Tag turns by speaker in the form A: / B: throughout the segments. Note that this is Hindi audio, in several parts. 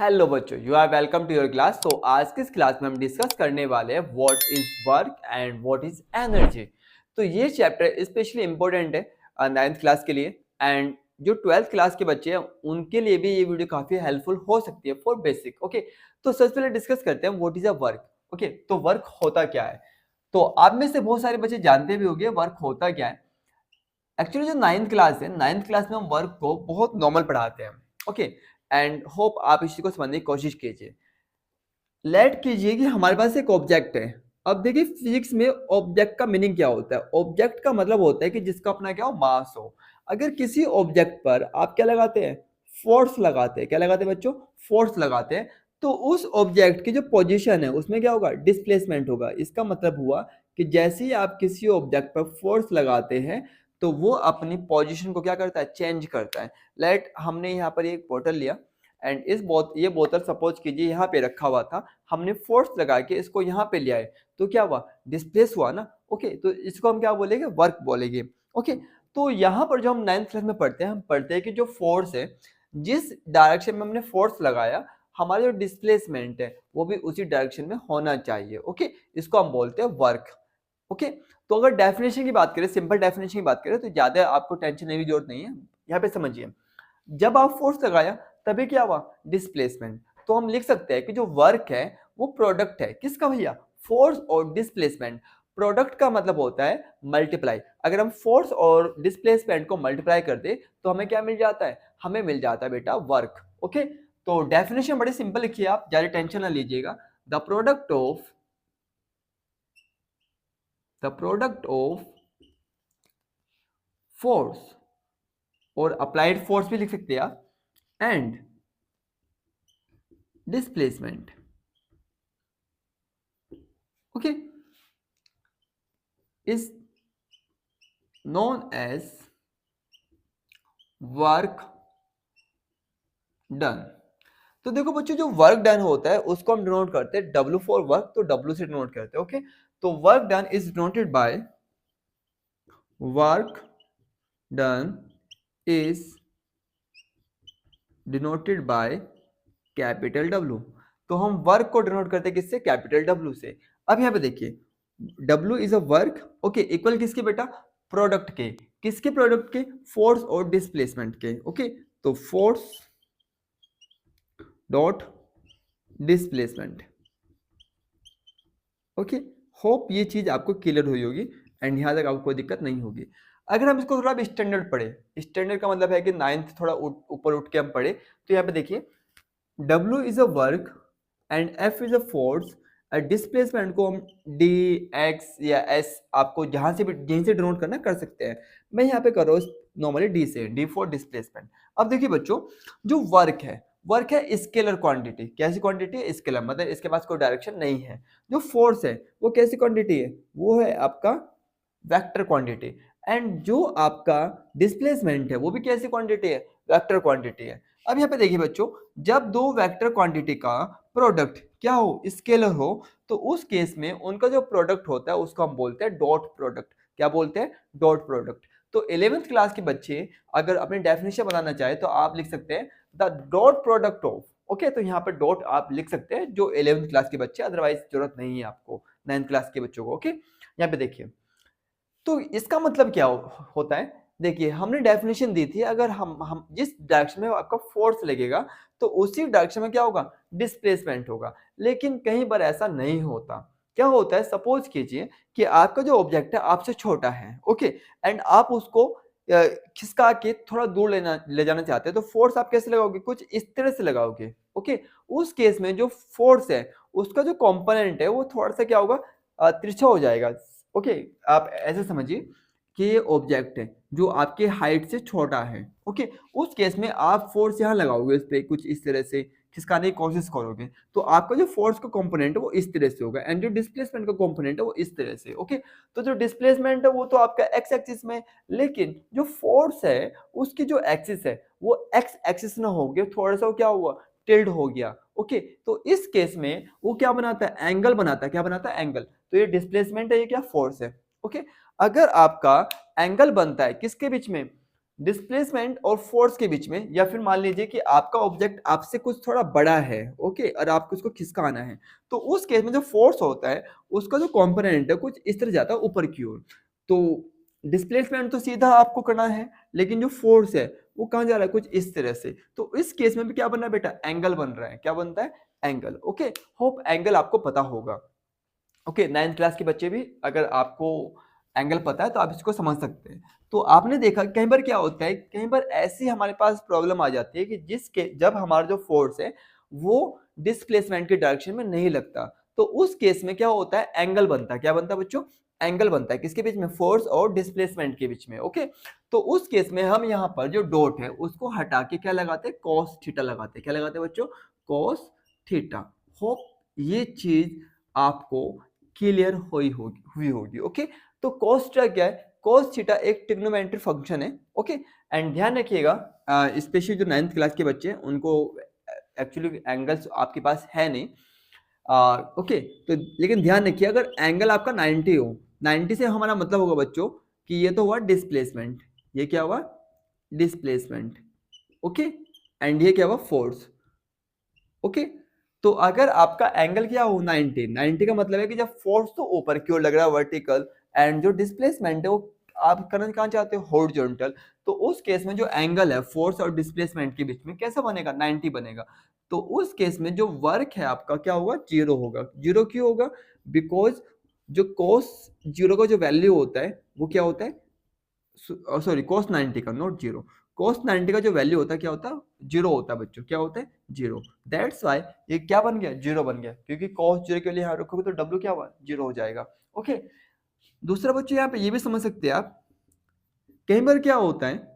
A: हेलो बच्चों, you are welcome to your class. तो आज की इस क्लास में हम डिस्कस करने वाले हैं what is work and what is energy. तो ये चैप्टर स्पेशली इंपॉर्टेंट है नाइन्थ क्लास के लिए, एंड जो ट्वेल्थ क्लास के बच्चे हैं उनके लिए भी ये वीडियो काफी हेल्पफुल हो सकती है फॉर बेसिक। ओके, तो सबसे पहले डिस्कस करते हैं what is a work. Okay, तो वर्क होता क्या है। तो आप में से बहुत सारे बच्चे जानते भी होंगे वर्क होता क्या है। एक्चुअली जो नाइन्थ क्लास है, नाइन्थ क्लास में हम वर्क को बहुत नॉर्मल पढ़ाते हैं। ओके, एंड होप आप इसी को समझने की कोशिश कीजिए। लेट कीजिए कि हमारे पास एक ऑब्जेक्ट है। अब देखिए फिजिक्स में ऑब्जेक्ट का मीनिंग क्या होता है। ऑब्जेक्ट का मतलब होता है कि जिसका अपना क्या हो, मास हो। अगर किसी ऑब्जेक्ट पर आप क्या लगाते हैं, फोर्स लगाते हैं। क्या लगाते हैं बच्चों, फोर्स लगाते हैं। तो उस ऑब्जेक्ट की जो पोजीशन है उसमें क्या होगा, डिस्प्लेसमेंट होगा। इसका मतलब हुआ कि जैसे ही आप किसी ऑब्जेक्ट पर फोर्स लगाते हैं तो वो अपनी पोजीशन को क्या करता है, चेंज करता है। लेट हमने यहाँ पर एक बोतल लिया एंड ये बोतल सपोज कीजिए यहाँ पे रखा हुआ था। हमने फोर्स लगा के इसको यहाँ पे ले आए तो क्या हुआ, डिस्प्लेस हुआ ना। ओके, तो इसको हम क्या बोलेंगे, वर्क बोलेंगे। ओके, तो यहाँ पर जो हम नाइन्थ क्लास में पढ़ते हैं, हम पढ़ते हैं कि जो फोर्स है, जिस डायरेक्शन में हमने फोर्स लगाया, हमारा जो डिस्प्लेसमेंट है वो भी उसी डायरेक्शन में होना चाहिए। ओके, इसको हम बोलते हैं वर्क। ओके, तो अगर डेफिनेशन की बात करें, सिंपल डेफिनेशन की बात करें, तो ज्यादा आपको टेंशन लेने की जरूरत नहीं है। यहाँ पे समझिए, जब आप फोर्स लगाया तभी क्या हुआ, डिस्प्लेसमेंट। तो हम लिख सकते हैं कि जो वर्क है वो प्रोडक्ट है किसका भैया, फोर्स और डिस्प्लेसमेंट। प्रोडक्ट का मतलब होता है मल्टीप्लाई। अगर हम फोर्स और डिस्प्लेसमेंट को मल्टीप्लाई कर दे तो हमें क्या मिल जाता है, हमें मिल जाता है बेटा वर्क। ओके, तो डेफिनेशन बड़ी सिंपल लिखिए, आप ज्यादा टेंशन ना लीजिएगा। द प्रोडक्ट ऑफ फोर्स, और अप्लाइड फोर्स भी लिख सकते हैं आप, and displacement. Okay, is known as work done. तो देखो बच्चों, जो वर्क डन होता है उसको हम डिनोट करते हैं W फॉर वर्क, तो W से डिनोट करते हैं। ओके, तो work done is denoted by, work done is denoted by capital W। तो हम वर्क को डिनोट करते हैं किससे, कैपिटल W से। अब यहाँ पे देखिए, W is a work. Okay, equal किसके बेटा, प्रोडक्ट के। किसके प्रोडक्ट के, फोर्स और डिस्प्लेसमेंट के। ओके, तो force dot displacement. Okay, hope ये चीज आपको क्लियर हुई होगी एंड यहाँ तक आपको कोई दिक्कत नहीं होगी। अगर हम इसको थोड़ा स्टैंडर्ड पढ़े, स्टैंडर्ड का मतलब है कि नाइन्थ थोड़ा ऊपर उठ के हम पढ़े, तो यहाँ पे देखिए W is a work and F is a force. Displacement को हम D, X या S, आपको जहां से भी यहीं से डिनोट करना कर सकते हैं। मैं यहाँ पे कर रहा हूँ नॉर्मली D से, D फॉर डिस्प्लेसमेंट। अब देखिए बच्चों, जो वर्क है स्केलर क्वांटिटी। कैसी क्वांटिटी है, स्केलर, मतलब इसके पास कोई डायरेक्शन नहीं है। जो फोर्स है वो कैसी क्वांटिटी है, वो है आपका वेक्टर क्वांटिटी। एंड जो आपका डिस्प्लेसमेंट है वो भी कैसी क्वांटिटी है, वेक्टर क्वांटिटी है। अब यहाँ पे देखिए बच्चों, जब दो वेक्टर क्वांटिटी का प्रोडक्ट क्या हो, स्केलर हो, तो उस केस में उनका जो प्रोडक्ट होता है उसको हम बोलते हैं डॉट प्रोडक्ट। क्या बोलते हैं, डॉट प्रोडक्ट। तो 11th क्लास के बच्चे अगर अपनी डेफिनेशन बनाना चाहे तो आप लिख सकते हैं the dot product of. Okay, तो यहाँ पर डॉट आप लिख सकते हैं जो 11th क्लास के बच्चे, अदरवाइज जरूरत नहीं है आपको 9th क्लास के बच्चों को। ओके, यहाँ पे देखिए, तो इसका मतलब क्या होता है। देखिए हमने डेफिनेशन दी थी, अगर हम जिस डायरेक्शन में आपका फोर्स लगेगा तो उसी डायरेक्शन में क्या होगा, डिस्प्लेसमेंट होगा। लेकिन कहीं पर ऐसा नहीं होता। क्या होता है, सपोज कीजिए कि आपका जो ऑब्जेक्ट है आपसे छोटा है। ओके, एंड आप उसको खिसका के थोड़ा दूर ले जाना चाहते हैं, तो फोर्स आप कैसे लगाओगे, कुछ इस तरह से लगाओगे। ओके, उस केस में जो फोर्स है उसका जो कंपोनेंट है वो थोड़ा सा क्या होगा, तिरछा हो जाएगा। ओके, आप ऐसे समझिए कि ये ऑब्जेक्ट है जो आपके हाइट से छोटा है। ओके, उस केस में आप फोर्स यहाँ लगाओगे, इस पे कुछ इस तरह से खिसकाने की कोशिश करोगे, तो आपका जो फोर्स का कंपोनेंट है वो इस तरह से होगा, एंड जो डिस्प्लेसमेंट का कंपोनेंट है वो इस तरह से। ओके, तो जो डिस्प्लेसमेंट है वो तो आपका एक्स एक्सिस में, लेकिन जो फोर्स है उसकी जो एक्सिस है वो एक्स एक्सिस ना हो गया, थोड़ा सा क्या हुआ, टिल्ड हो गया। ओके, तो इस केस में वो क्या बनाता है, एंगल बनाता है। क्या बनाता है, एंगल। तो ये डिस्प्लेसमेंट है, ये क्या, फोर्स है। ओके, अगर आपका एंगल बनता है किसके बीच में, डिस्प्लेसमेंट और फोर्स के बीच में, या फिर मान लीजिए कि आपका ऑब्जेक्ट आपसे कुछ थोड़ा बड़ा है, ओके, और आपको उसको खिसकाना है, तो उस केस में जो फोर्स होता है उसका जो कंपोनेंट है कुछ इस तरह जाता है ऊपर की ओर। तो डिस्प्लेसमेंट तो सीधा आपको करना है, लेकिन जो फोर्स है वो कहाँ जा रहा है, कुछ इस तरह से। तो इस केस में भी क्या बन रहा है बेटा, एंगल बन रहा है। क्या बनता है, एंगल। ओके, होप एंगल आपको पता होगा। ओके, 9th क्लास के बच्चे भी अगर आपको एंगल पता है तो आप इसको समझ सकते हैं। तो आपने देखा कई बार क्या होता है, कई बार ऐसी हमारे पास प्रॉब्लम आ जाती है कि जिसके जब हमारा जो फोर्स है वो डिस्प्लेसमेंट के डायरेक्शन में नहीं लगता, तो उस केस में क्या होता है, एंगल बनता है। क्या बनता है बच्चों, एंगल बनता है। किसके बीच में, फोर्स और डिस्प्लेसमेंट के बीच में। ओके, तो उस केस में हम यहाँ पर जो डॉट है उसको हटा के क्या लगाते हैं, कॉस थीटा लगाते हैं। क्या लगाते हैं बच्चों, कॉस थीटा। होप ये चीज आपको क्लियर हुई होगी। ओके, तो cos थीटा क्या है, cos थीटा एक ट्रिग्नोमेट्री फंक्शन है। ओके, एंड ध्यान रखिएगा, स्पेशली जो 9th क्लास के बच्चे हैं उनको एक्चुअली एंगल्स आपके पास है नहीं। ओके, तो लेकिन ध्यान रखिए अगर एंगल आपका 90 हो, 90 से हमारा मतलब होगा बच्चों कि ये तो हुआ डिस्प्लेसमेंट, ये क्या हुआ, डिस्प्लेसमेंट। ओके, एंड ये क्या हुआ, फोर्स। ओके, तो अगर आपका एंगल क्या हो 90, 90 का मतलब है कि जब फोर्स तो ऊपर की ओर लग रहा है वर्टिकल, एंड जो डिस्प्लेसमेंट है वो आप करना कहाँ चाहते हो, हॉरिजॉन्टल, तो उस केस में जो एंगल है फोर्स और डिस्प्लेसमेंट के बीच में कैसा बनेगा, 90 बनेगा। तो उस केस में जो वर्क है आपका क्या होगा, जीरो होगा। जीरो क्यों होगा, बिकॉज जो कोस जीरो का जो वैल्यू होता है वो क्या होता है, सॉरी कोस 90 का, नॉट जीरो, कोस 90 का जो वैल्यू होता है क्या होता है, जीरो होता है बच्चों। क्या होता है, जीरो। दैट्स वाई ये क्या बन गया, जीरो बन गया, क्योंकि कोस जीरो के लिए यहाँ रखोगे तो डब्ल्यू क्या हुआ, जीरो हो जाएगा। ओके, दूसरा बच्चों यहाँ पे ये भी समझ सकते हैं आप, कई बार क्या होता है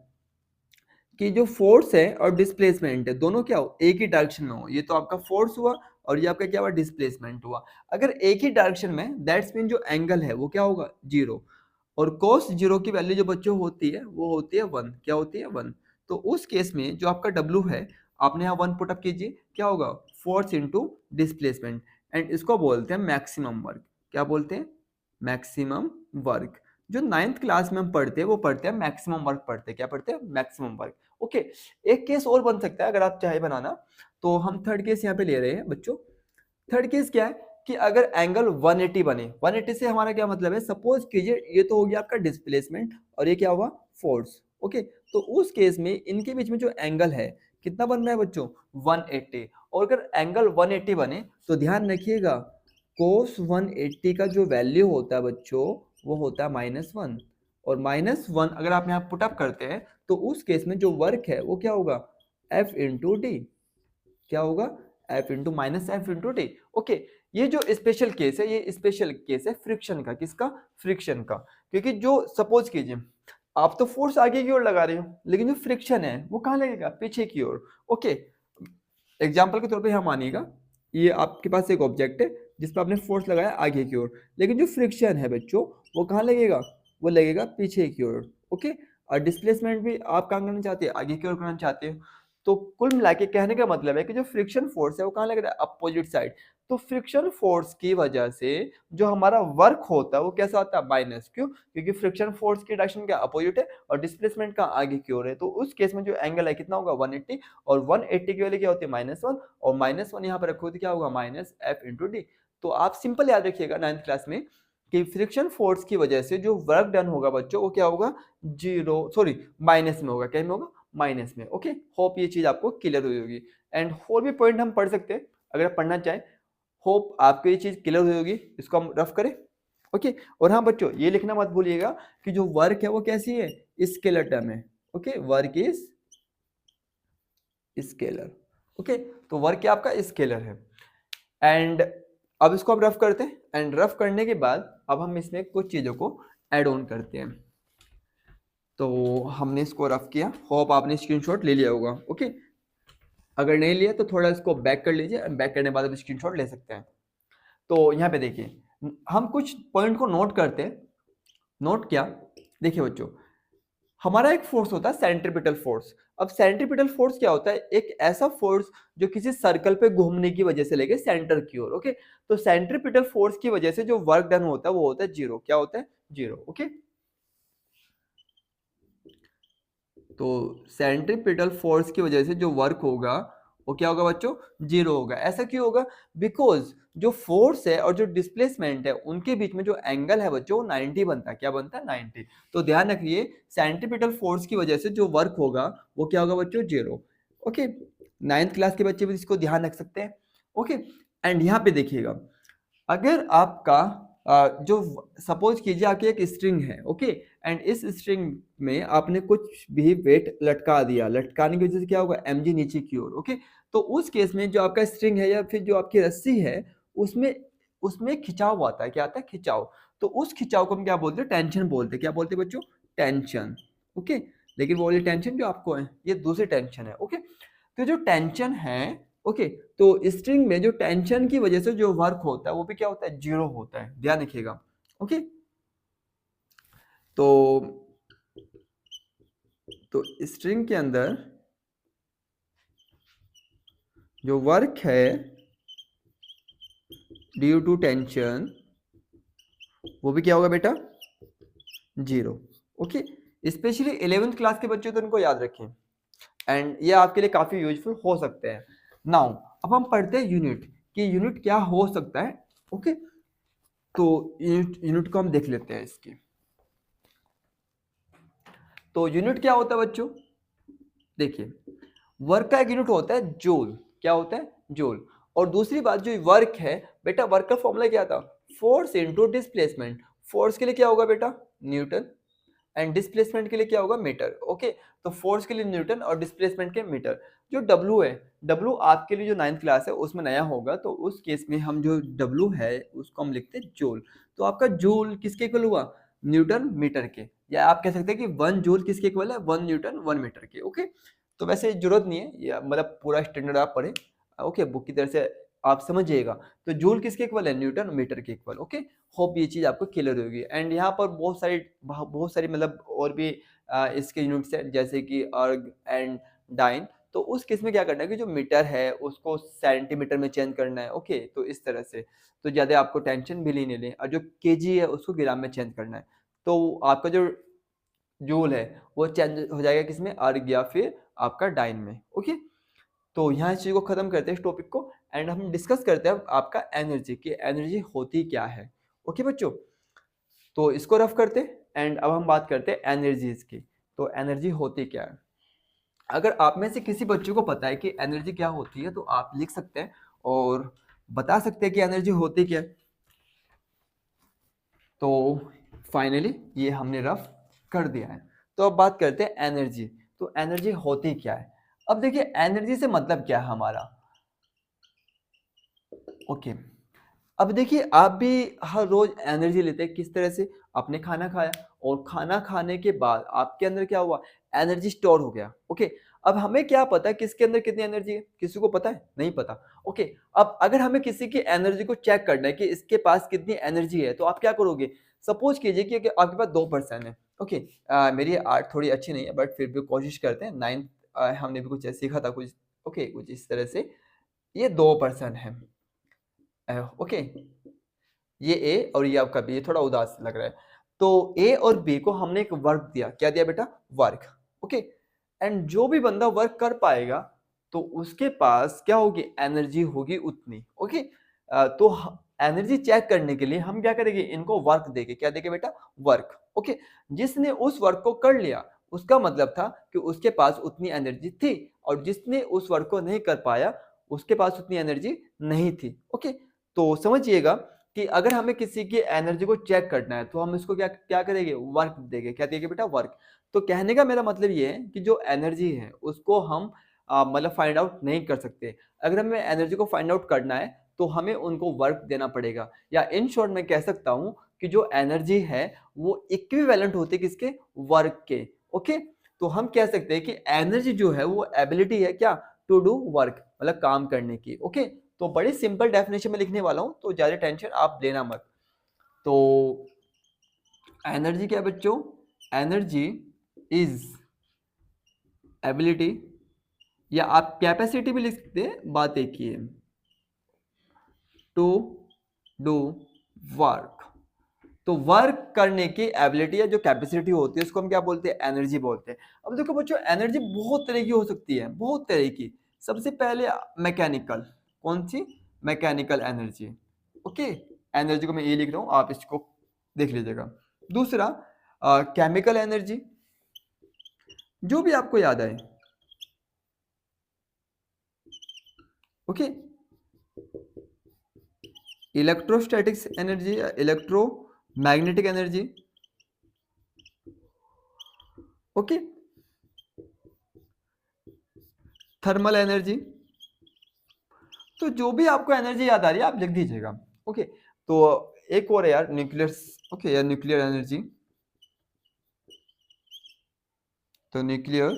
A: कि जो फोर्स है और डिस्प्लेसमेंट है दोनों क्या हो, एक ही डायरेक्शन में हो। ये तो आपका फोर्स हुआ और ये आपका क्या हुआ, डिस्प्लेसमेंट हुआ। अगर एक ही डायरेक्शन में, दैट्स मीन जो एंगल है वो क्या होगा, जीरो। और कोस जीरो की वैल्यू जो बच्चों होती है वो होती है 1। क्या होती है, 1। तो उस केस में जो आपका डब्ल्यू है, आपने यहाँ 1 पुटअप कीजिए, क्या होगा, फोर्स इंटू डिस्प्लेसमेंट, एंड इसको बोलते हैं मैक्सिमम वर्क। क्या बोलते हैं, मैक्सिमम वर्क। जो 9th क्लास में हम पढ़ते हैं वो पढ़ते हैं मैक्सिमम वर्क पढ़ते हैं। क्या पढ़ते हैं, मैक्सिमम वर्क। ओके, एक केस और बन सकता है अगर आप चाहे बनाना, तो हम थर्ड केस यहाँ पे ले रहे हैं बच्चों। थर्ड केस क्या है कि अगर एंगल 180 बने, 180 से हमारा क्या मतलब है, सपोज कीजिए ये तो हो गया आपका डिस्प्लेसमेंट और ये क्या हुआ, फोर्स। ओके, तो उस केस में इनके बीच में जो एंगल है कितना बन रहा है बच्चों, 180। और अगर एंगल 180 बने तो ध्यान रखिएगा कोस 180 का जो वैल्यू होता है बच्चों वो होता है -1। और -1 अगर आप यहाँ पुटअप करते हैं तो उस केस में जो वर्क है वो क्या होगा, F इंटू डी। क्या होगा, F into minus F into D. Okay, ये जो स्पेशल केस है ये स्पेशल केस है फ्रिक्शन का। किसका, फ्रिक्शन का। क्योंकि जो सपोज कीजिए आप तो फोर्स आगे की ओर लगा रहे हो, लेकिन जो फ्रिक्शन है वो कहाँ लगेगा, पीछे की ओर। ओके, एग्जाम्पल के तौर पे यहाँ मानिएगा ये आपके पास एक ऑब्जेक्ट है जिस पर आपने फोर्स लगाया आगे की ओर, लेकिन जो फ्रिक्शन है बच्चों वो कहाँ लगेगा, वो लगेगा पीछे की ओर। ओके, और डिस्प्लेसमेंट भी आप कहाँ करना चाहते हैं, आगे की ओर करना चाहते हो। तो कुल मिला के कहने का मतलब है कि जो फ्रिक्शन फोर्स है वो कहाँ लग रहा है, अपोजिट साइड। तो फ्रिक्शन फोर्स की वजह से जो हमारा वर्क होता है वो कैसा होता है, माइनस। क्यों, क्योंकि फ्रिक्शन फोर्स की डायरेक्शन क्या अपोजिट है और डिस्प्लेसमेंट का आगे की ओर है। तो उस केस में जो एंगल है कितना होगा, 180, और 180 की वैल्यू क्या होती है, -1, और -1 यहाँ पर रखो तो क्या होगा, -F इंटू डी। तो आप सिंपल याद रखिएगा 9th क्लास में कि फ्रिक्शन फोर्स की वजह से जो वर्क डन होगा बच्चों वो क्या होगा, जीरो, सॉरी माइनस में होगा। क्या में होगा, माइनस में। ओके, होप ये चीज आपको क्लियर हुई होगी। एंड और भी पॉइंट हम पढ़ सकते हैं अगर आप पढ़ना चाहें। होप आपको ये चीज क्लियर हुई होगी, इसको हम रफ करें। ओके, और हाँ बच्चों ये लिखना मत भूलिएगा कि जो वर्क है वो कैसी है, स्केलर टर्म है। Okay, work is scalar. Okay, तो वर्क क्या आपका स्केलर है। एंड अब इसको हम रफ करते हैं, एंड रफ करने के बाद अब हम इसमें कुछ चीजों को ऐड ऑन करते हैं। तो हमने इसको रफ किया, होप आपने स्क्रीनशॉट ले लिया होगा। ओके, अगर नहीं लिया तो थोड़ा इसको बैक कर लीजिए, बैक करने के बाद आप स्क्रीनशॉट ले सकते हैं। तो यहाँ पे देखिए हम कुछ पॉइंट को नोट करते हैं। नोट क्या, देखिए बच्चों हमारा एक फोर्स होता है सेंट्रीपिटल फोर्स। अब सेंट्रीपिटल फोर्स क्या होता है, एक ऐसा फोर्स जो किसी सर्कल पे घूमने की वजह से लेके सेंटर की ओर। ओके, तो सेंट्रीपिटल फोर्स की वजह से जो वर्क डन होता है वो होता है जीरो। क्या होता है, जीरो। ओके, तो सेंट्रीपिटल फोर्स की वजह से जो वर्क होगा वो क्या होगा बच्चों, जीरो होगा। ऐसा क्यों होगा? बिकॉज जो फोर्स है और जो डिस्प्लेसमेंट है उनके बीच में जो एंगल है बच्चों 90 बनता है। क्या बनता है? 90। तो ध्यान रखिए सेंट्रीपिटल फोर्स की वजह से जो वर्क होगा वो क्या होगा बच्चों? जीरो। ओके, 9th क्लास के बच्चे भी इसको ध्यान रख सकते हैं। ओके, एंड यहाँ पे देखिएगा, अगर आपका जो सपोज कीजिए आपकी एक स्ट्रिंग है, ओके, एंड इस स्ट्रिंग में आपने कुछ भी वेट लटका दिया, लटकाने की वजह से क्या होगा? mg नीचे की ओर। ओके, तो उस केस में जो आपका स्ट्रिंग है या फिर जो आपकी रस्सी है उसमें उसमें खिंचाव आता है। क्या आता है? खिंचाव। तो उस खिंचाव को हम क्या बोलते हैं? टेंशन बोलते हैं। क्या बोलते हैं बच्चों? टेंशन। ओके, लेकिन वो वाली टेंशन जो आपको है ये दूसरी टेंशन है। ओके, तो जो टेंशन है, ओके, तो स्ट्रिंग में जो टेंशन की वजह से जो वर्क होता है वो भी क्या होता है? जीरो होता है। ध्यान रखिएगा। ओके, तो स्ट्रिंग के अंदर जो वर्क है ड्यू टू टेंशन वो भी क्या होगा बेटा? Zero. Okay, specially 11th class के बच्चे तो इनको याद रखें एंड ये आपके लिए काफी यूजफुल हो सकते हैं। नाउ अब हम पढ़ते हैं यूनिट कि यूनिट क्या हो सकता है। ओके, तो यूनिट को हम देख लेते हैं इसकी। तो यूनिट क्या होता है बच्चों? देखिए, वर्क का एक यूनिट होता है जूल। क्या होता है? जूल। और दूसरी बात जो वर्क है बेटा, वर्क का फॉर्मूला क्या था? Force into displacement. फोर्स के लिए क्या होगा बेटा? न्यूटन। एंड डिस्प्लेसमेंट के लिए क्या होगा? मीटर। ओके, तो फोर्स के लिए न्यूटन और डिस्प्लेसमेंट के मीटर। जो डब्ल्यू है, डब्ल्यू आपके लिए जो 9th क्लास है उसमें नया होगा, तो उस केस में हम जो डब्ल्यू है उसको हम लिखते हैं जूल। तो आपका जूल किसके इक्वल हुआ? न्यूटन मीटर के। या आप कह सकते हैं कि 1 जूल किसके इक्वल है? 1 न्यूटन 1 मीटर के। ओके, तो वैसे जरूरत नहीं है, या मतलब पूरा स्टैंडर्ड आप पढ़े, ओके, बुक की तरह से आप समझिएगा। तो जूल किसके इक्वल है? न्यूटन मीटर के इक्वल। ओके, होप ये चीज आपको क्लियर होगी। एंड यहाँ पर बहुत सारी मतलब और भी इसके यूनिट्स हैं जैसे कि अर्ग एंड डाइन। तो उस केस में क्या करना है कि जो मीटर है उसको सेंटीमीटर में चेंज करना है। ओके, तो इस तरह से तो ज्यादा आपको टेंशन भी नहीं लें, और जो केजी है उसको ग्राम में चेंज करना है। तो आपका जो जूल है वो चेंज हो जाएगा किसमें? अर्ग या फिर आपका डाइन में। ओके, तो यहाँ इस चीज को खत्म करते हैं इस टॉपिक को, एंड हम डिस्कस करते हैं अब आपका एनर्जी की एनर्जी होती क्या है। ओके बच्चों, तो इसको रफ करते हैं एंड अब हम बात करते हैं एनर्जीज की। तो एनर्जी होती क्या है? अगर आप में से किसी बच्चे को पता है कि एनर्जी क्या होती है तो आप लिख सकते हैं और बता सकते हैं कि एनर्जी होती क्या है। तो फाइनली ये हमने रफ कर दिया है। तो अब बात करते हैं एनर्जी। तो एनर्जी होती क्या है? अब देखिए एनर्जी से मतलब क्या है हमारा। ओके, अब देखिए आप भी हर रोज एनर्जी लेते हैं। किस तरह से? आपने खाना खाया और खाना खाने के बाद आपके अंदर क्या हुआ? एनर्जी स्टोर हो गया। ओके, अब हमें क्या पता किसके अंदर कितनी एनर्जी है? किसी को पता है? नहीं पता। ओके, अब अगर हमें किसी की एनर्जी को चेक करना है कि इसके पास कितनी एनर्जी है, तो आप क्या करोगे? सपोज कीजिए कि आपके पास 2% है। ओके, मेरी आर्ट थोड़ी अच्छी नहीं है बट फिर भी कोशिश करते हैं। 9th हमने भी कुछ सीखा था कुछ। ओके, कुछ इस तरह से ये 2% है। ओके, ये ए और ये आपका बी, ये थोड़ा उदास लग रहा है। तो ए और बी को हमने एक वर्क दिया। क्या दिया बेटा? वर्क। ओके, एंड जो भी बंदा वर्क कर पाएगा तो उसके पास क्या होगी? एनर्जी होगी उतनी। ओके, तो एनर्जी चेक करने के लिए हम क्या करेंगे? इनको वर्क देंगे। क्या देंगे बेटा? वर्क। ओके, जिसने उस वर्क को कर लिया उसका मतलब था कि उसके पास उतनी एनर्जी थी, और जिसने उस वर्क को नहीं कर पाया उसके पास उतनी एनर्जी नहीं थी। ओके, तो समझिएगा कि अगर हमें किसी की एनर्जी को चेक करना है तो हम इसको क्या क्या करेंगे? वर्क देंगे। क्या देंगे बेटा? वर्क। तो कहने का मेरा मतलब ये है कि जो एनर्जी है उसको हम मतलब फाइंड आउट नहीं कर सकते। अगर हमें एनर्जी को फाइंड आउट करना है तो हमें उनको वर्क देना पड़ेगा, या इन शॉर्ट मैं कह सकता हूं कि जो एनर्जी है वो इक्विवेलेंट होती है किसके? वर्क के। ओके, तो हम कह सकते हैं कि एनर्जी जो है वो एबिलिटी है क्या? टू डू वर्क, मतलब काम करने की। ओके, तो बड़ी सिंपल डेफिनेशन में लिखने वाला हूं तो ज्यादा टेंशन आप लेना मत। तो एनर्जी क्या है बच्चों? एनर्जी इज एबिलिटी, या आप कैपेसिटी भी लिख सकते हैं, बात एक ही है, टू डू वर्क। तो वर्क करने की एबिलिटी या जो कैपेसिटी होती है उसको हम क्या बोलते हैं, एनर्जी बोलते हैं। अब देखो बच्चों, एनर्जी बहुत तरह की हो सकती है, बहुत तरह की। सबसे पहले मैकेनिकल, कौन सी, मैकेनिकल एनर्जी, ओके। एनर्जी को मैं ये लिख रहा हूँ, आप इसको देख लीजिएगा। दूसरा केमिकल एनर्जी, जो भी आपको याद आए, okay. Electrostatics energy, electromagnetic energy, okay. Thermal energy. तो जो भी आपको एनर्जी याद आ रही है आप लिख दीजिएगा, ओके। तो एक और है यार, न्यूक्लियर, ओके यार, न्यूक्लियर एनर्जी। तो न्यूक्लियर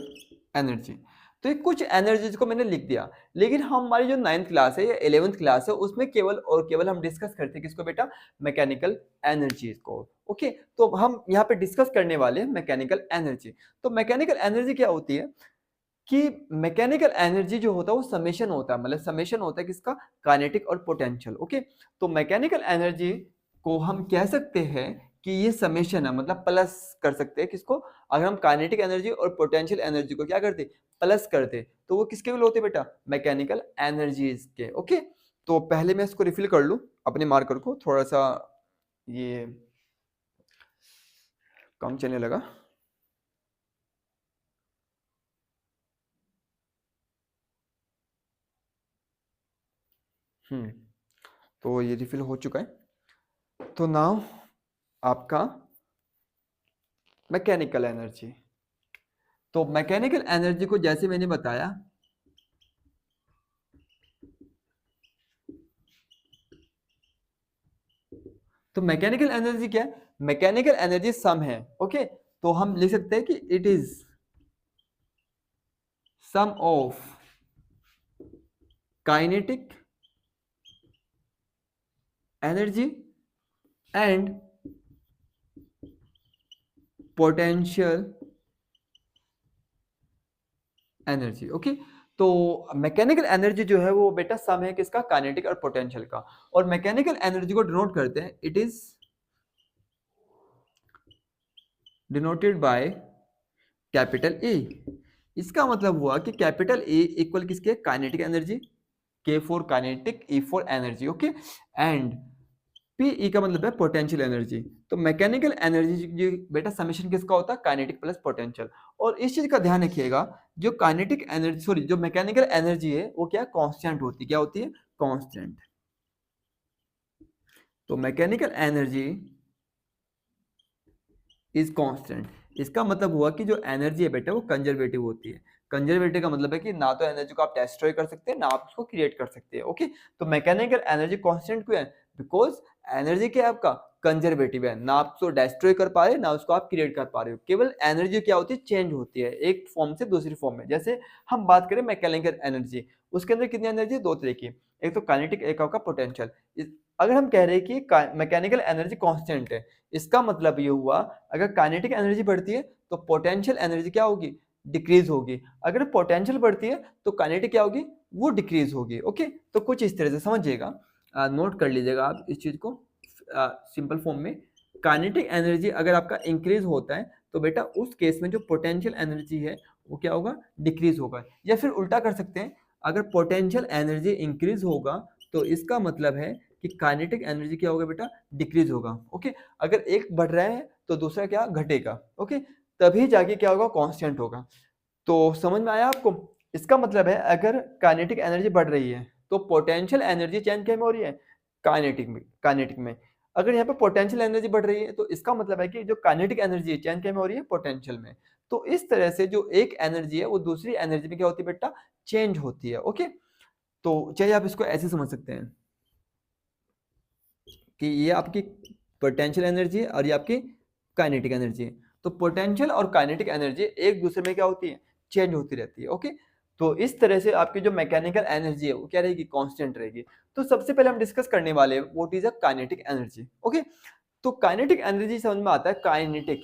A: एनर्जी, तो ये कुछ एनर्जीज को मैंने लिख दिया। लेकिन हमारी जो 9th क्लास है या 11th क्लास है उसमें केवल और केवल हम डिस्कस करते हैं किसको बेटा, मैकेनिकल एनर्जीज को, ओके। तो हम यहाँ पे डिस्कस करने वाले हैं मैकेनिकल एनर्जी। तो मैकेनिकल एनर्जी क्या होती है कि मैकेनिकल एनर्जी जो होता है वो समेशन होता है, मतलब समेशन होता है किसका, काइनेटिक और पोटेंशियल, ओके। तो मैकेनिकल एनर्जी को हम कह सकते हैं कि ये समेशन है, मतलब प्लस कर सकते हैं किसको, अगर हम काइनेटिक एनर्जी और पोटेंशियल एनर्जी को क्या करते, प्लस करते, तो वो किसके लिए होते बेटा, मैकेनिकल एनर्जीज के, ओके। तो पहले मैं इसको रिफिल कर लूं अपने मार्कर को, थोड़ा सा ये कम चलने लगा। तो ये रिफिल हो चुका है। तो नाउ आपका मैकेनिकल एनर्जी, तो मैकेनिकल एनर्जी को जैसे मैंने बताया, तो मैकेनिकल एनर्जी क्या है, मैकेनिकल एनर्जी सम है, ओके। तो हम लिख सकते हैं कि it is sum of kinetic energy and potential energy, okay. तो मैकेनिकल एनर्जी जो है वो बेटा सम है किसका, काइनेटिक और पोटेंशियल का। और मैकेनिकल एनर्जी को डिनोट करते हैं, it is denoted by capital A. इसका मतलब हुआ कि कैपिटल ए इक्वल किसके, काइनेटिक एनर्जी, के for kinetic, E for energy, okay. And P E का मतलब है पोटेंशियल एनर्जी। तो मैकेनिकल एनर्जी बेटा समेशन किसका होता है, काइनेटिक प्लस पोटेंशियल। और इस चीज का ध्यान रखिएगा, जो काइनेटिक एनर्जी, सॉरी, जो मैकेनिकल एनर्जी है वो क्या, कांस्टेंट होती है, क्या होती है, कांस्टेंट। तो मैकेनिकल एनर्जी इज कांस्टेंट, इसका मतलब हुआ कि जो एनर्जी है बेटा वो कंजर्वेटिव होती है। कंजर्वेटिव का मतलब है कि ना तो एनर्जी को आप डिस्ट्रॉय कर सकते हैं ना आप उसको क्रिएट कर सकते हैं, ओके। तो मैकेनिकल एनर्जी कांस्टेंट क्यों है, बिकॉज एनर्जी क्या है आपका, कंजर्वेटिव है, ना आप उसको डिस्ट्रॉय कर पा रहे ना उसको आप क्रिएट कर पा रहे हो। केवल एनर्जी क्या होती है, चेंज होती है एक फॉर्म से दूसरी फॉर्म में। जैसे हम बात करें मैकेनिकल एनर्जी, उसके अंदर कितनी एनर्जी, दो तरह की, एक तो काइनेटिक, एक आपका पोटेंशियल। अगर हम कह रहे हैं कि मैकेनिकल एनर्जी कांस्टेंट है, इसका मतलब ये हुआ अगर काइनेटिक एनर्जी बढ़ती है तो पोटेंशियल एनर्जी क्या होगी, डिक्रीज होगी। अगर पोटेंशियल बढ़ती है तो काइनेटिक क्या होगी, वो डिक्रीज होगी, ओके। तो कुछ इस तरह से समझिएगा, नोट कर लीजिएगा आप इस चीज को सिंपल फॉर्म में। काइनेटिक एनर्जी अगर आपका इंक्रीज होता है तो बेटा उस केस में जो पोटेंशियल एनर्जी है वो क्या होगा, डिक्रीज होगा। या फिर उल्टा कर सकते हैं, अगर पोटेंशियल एनर्जी इंक्रीज होगा तो इसका मतलब है कि काइनेटिक एनर्जी क्या होगा बेटा, डिक्रीज होगा, ओके। अगर एक बढ़ रहा है तो दूसरा क्या घटेगा, ओके। तभी जाके क्या होगा, कांस्टेंट होगा। तो समझ में आया आपको, इसका मतलब है अगर काइनेटिक एनर्जी बढ़ रही है तो पोटेंशियल एनर्जी चेंज क्या में हो रही है, काइनेटिक में। अगर यहाँ पे पोटेंशियल एनर्जी बढ़ रही है तो इसका मतलब है कि जो काइनेटिक एनर्जी है चेंज क्या में हो रही है, पोटेंशियल में। तो इस तरह से जो एक एनर्जी है वो दूसरी एनर्जी में क्या होती है बेटा, चेंज होती है, ओके। तो चलिए आप इसको ऐसे समझ सकते हैं कि ये आपकी पोटेंशियल एनर्जी है और ये आपकी काइनेटिक एनर्जी है। तो पोटेंशियल और काइनेटिक एनर्जी एक दूसरे में क्या होती है, चेंज होती रहती है, ओके। तो इस तरह से आपकी जो मैकेनिकल एनर्जी है वो क्या रहेगी, कांस्टेंट रहेगी। तो सबसे पहले हम डिस्कस करने वाले हैं what is a kinetic energy, okay. तो काइनेटिक एनर्जी समझ में आता है, काइनेटिक,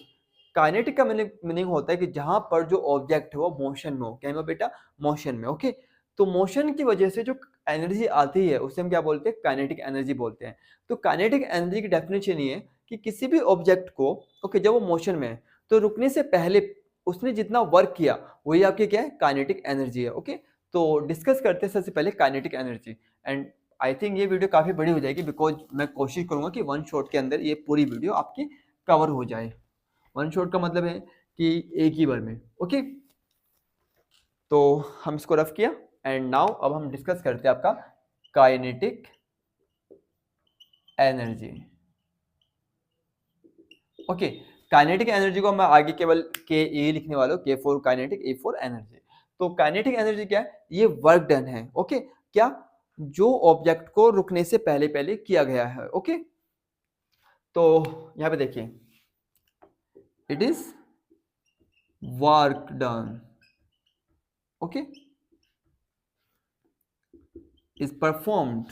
A: काइनेटिक का मीनिंग होता है कि जहां पर जो ऑब्जेक्ट है वो मोशन में हो, क्या है बेटा, मोशन में, ओके। तो मोशन की वजह से जो एनर्जी आती है उसे हम क्या बोलते हैं, काइनेटिक एनर्जी बोलते हैं। तो काइनेटिक एनर्जी की डेफिनेशन ये है कि किसी भी ऑब्जेक्ट को ओके जब वो मोशन में है तो रुकने से पहले उसने जितना वर्क किया वही आपकी क्या है काइनेटिक एनर्जी है। ओके, तो डिस्कस करते हैं सबसे पहले kinetic energy. And I think ये वीडियो काफ़ी बड़ी हो जाएगी बिकॉज मैं कोशिश करूंगा कि वन शॉट के अंदर ये पूरी वीडियो आपकी कवर हो जाए। वन शॉट का मतलब है कि एक ही बार में। ओके, तो हम इसको रफ किया एंड नाउ अब हम डिस्कस करते हैं आपका kinetic energy. Okay, kinetic energy को मैं आगे केवल के ए लिखने वाला हूँ, के for kinetic, A for energy. तो काइनेटिक एनर्जी क्या है? ये वर्क डन है। ओके, क्या जो ऑब्जेक्ट को रुकने से पहले पहले किया गया है। ओके, तो यहां पे देखिए it is work done. Okay, is performed,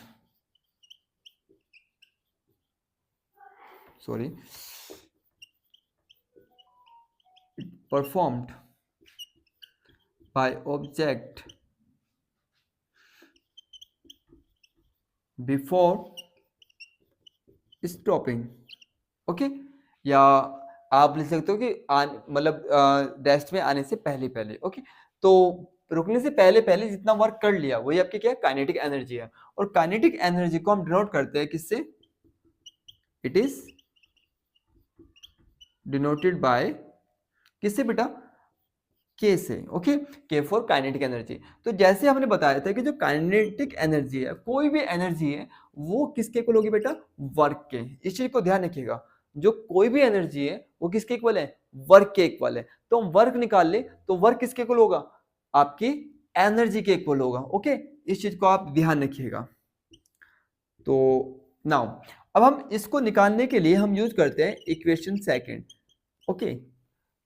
A: sorry, performed by object before stopping। Okay, या आप लिख सकते हो कि मतलब रेस्ट में आने से पहले पहले। ओके, तो रुकने से पहले पहले जितना वर्क कर लिया वही आपकी क्या है काइनेटिक एनर्जी है। और काइनेटिक एनर्जी को हम डिनोट करते हैं किससे? इट इज डिनोटेड बाय किससे बेटा? के से। ओके, के फॉर काइनेटिक एनर्जी। तो जैसे हमने बताया था कि जो काइनेटिक एनर्जी है, कोई भी एनर्जी है, वो किसके इक्वल होगी बेटा? वर्क के। इस चीज को ध्यान रखिएगा, जो कोई भी एनर्जी है वो किसके इक्वल है? वर्क के इक्वल है। तो हम वर्क निकाल ले तो वर्क किसके इक्वल होगा? आपकी एनर्जी के इक्वल होगा। ओके, इस चीज को आप ध्यान रखिएगा। तो नाउ अब हम इसको निकालने के लिए हम यूज करते हैं इक्वेशन सेकंड। ओके,